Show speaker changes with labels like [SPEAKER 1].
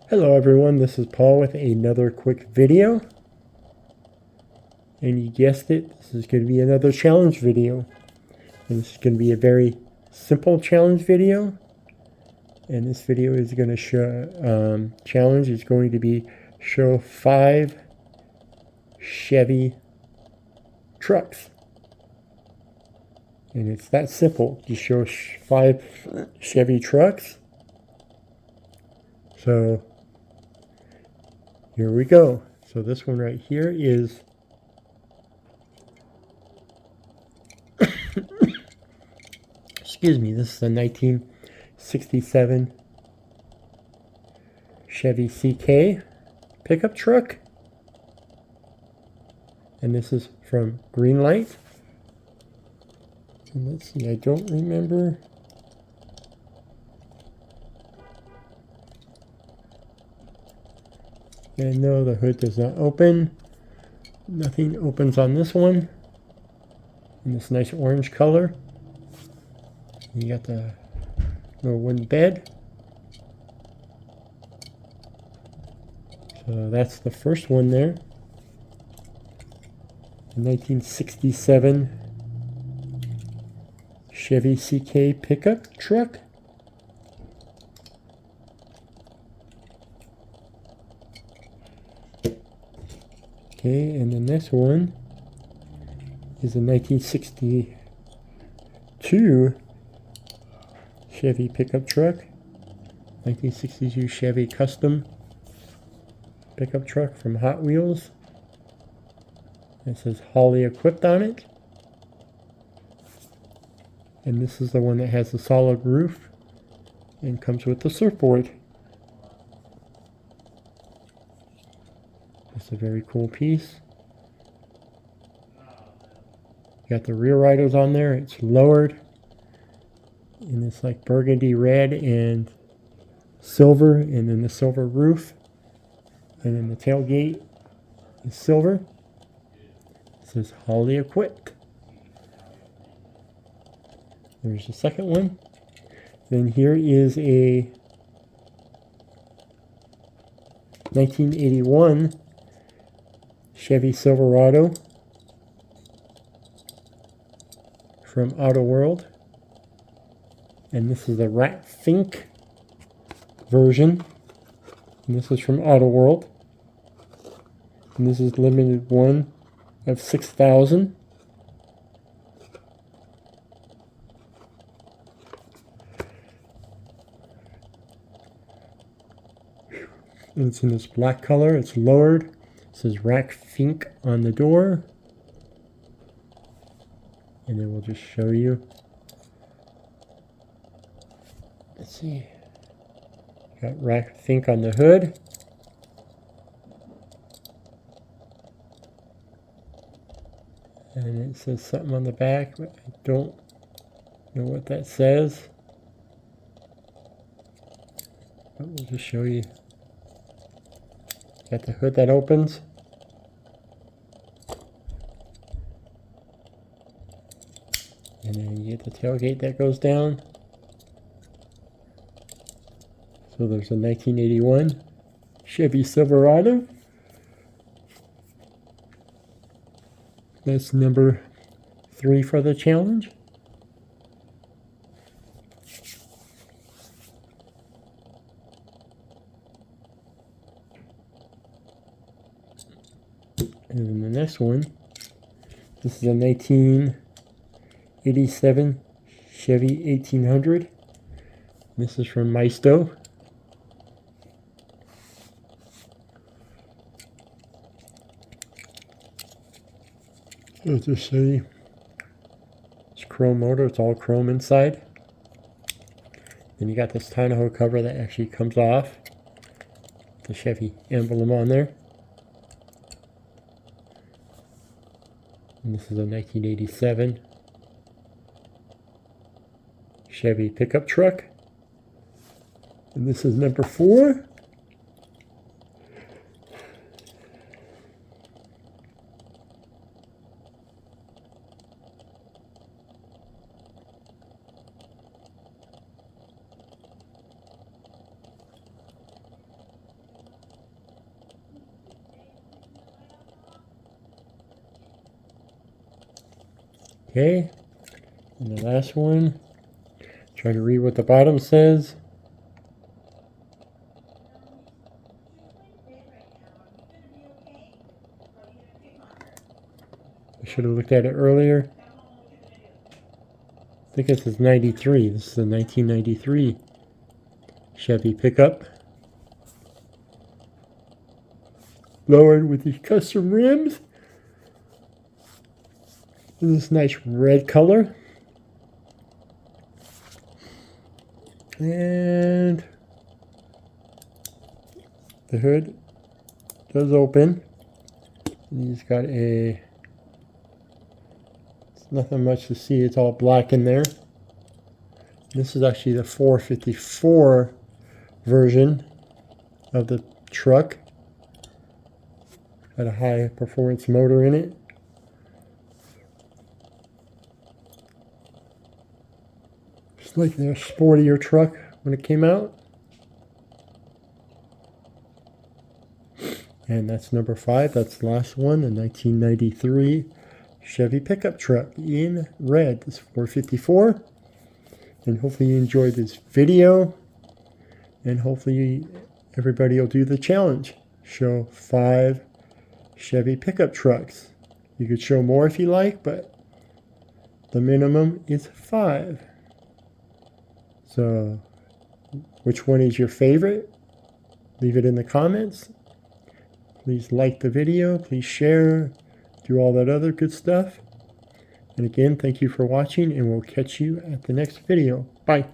[SPEAKER 1] Hello everyone, this is Paul with another quick video. And you guessed it, this is going to be another challenge video. And this is going to be a very simple challenge video. And this video is going to show, challenge is going to be show 5 Chevy trucks. And it's that simple, just show 5 Chevy trucks. So here we go. So this one right here is excuse me, this is a 1967 Chevy CK pickup truck. And this is from Greenlight. And let's see, I don't remember. And no, the hood does not open. Nothing opens on this one. In this nice orange color. You got the little wooden bed. So that's the first one there. The 1967 Chevy CK pickup truck. Okay, and the next one is a 1962 Chevy pickup truck. 1962 Chevy custom pickup truck from Hot Wheels. It says Holly equipped on it. And this is the one that has the solid roof and comes with the surfboard. It's a very cool piece. Got the rear riders on there. It's lowered. And it's like burgundy red and silver. And then the silver roof. And then the tailgate is silver. It says Holly equipped. There's the second one. Then here is a 1981 Chevy Silverado from Auto World. And this is the Rat Fink version. And this is from Auto World. And this is limited one of 6,000. And it's in this black color. It's lowered. It says Rack Fink on the door. And then we'll just show you. Let's see. Got Rack Fink on the hood. And it says something on the back, but I don't know what that says. But we'll just show you. Got the hood that opens. And then you get the tailgate that goes down. So there's a 1981 Chevy Silverado. That's number 3 for the challenge. And then the next one, this is a 1987 Chevy 1800. This is from Maisto. Let's just show you. It's chrome motor, it's all chrome inside. Then you got this tonneau cover that actually comes off. The Chevy emblem on there. And this is a 1987 Chevy pickup truck. And this is number 4. Okay, and the last one, try to read what the bottom says. I should have looked at it earlier. I think this is 93. This is a 1993 Chevy pickup. Lowered with these custom rims. In this nice red color. And the hood does open. And he's got a, it's nothing much to see, it's all black in there. This is actually the 454 version of the truck. Got a high performance motor in it. Just like their sportier truck when it came out. And that's number 5. That's the last one, a 1993 Chevy pickup truck in red. This 454. And hopefully you enjoyed this video. And hopefully everybody will do the challenge. Show 5 Chevy pickup trucks. You could show more if you like, but the minimum is 5. So, which one is your favorite? Leave it in the comments. Please like the video. Please share. Do all that other good stuff. And again, thank you for watching, and we'll catch you at the next video. Bye.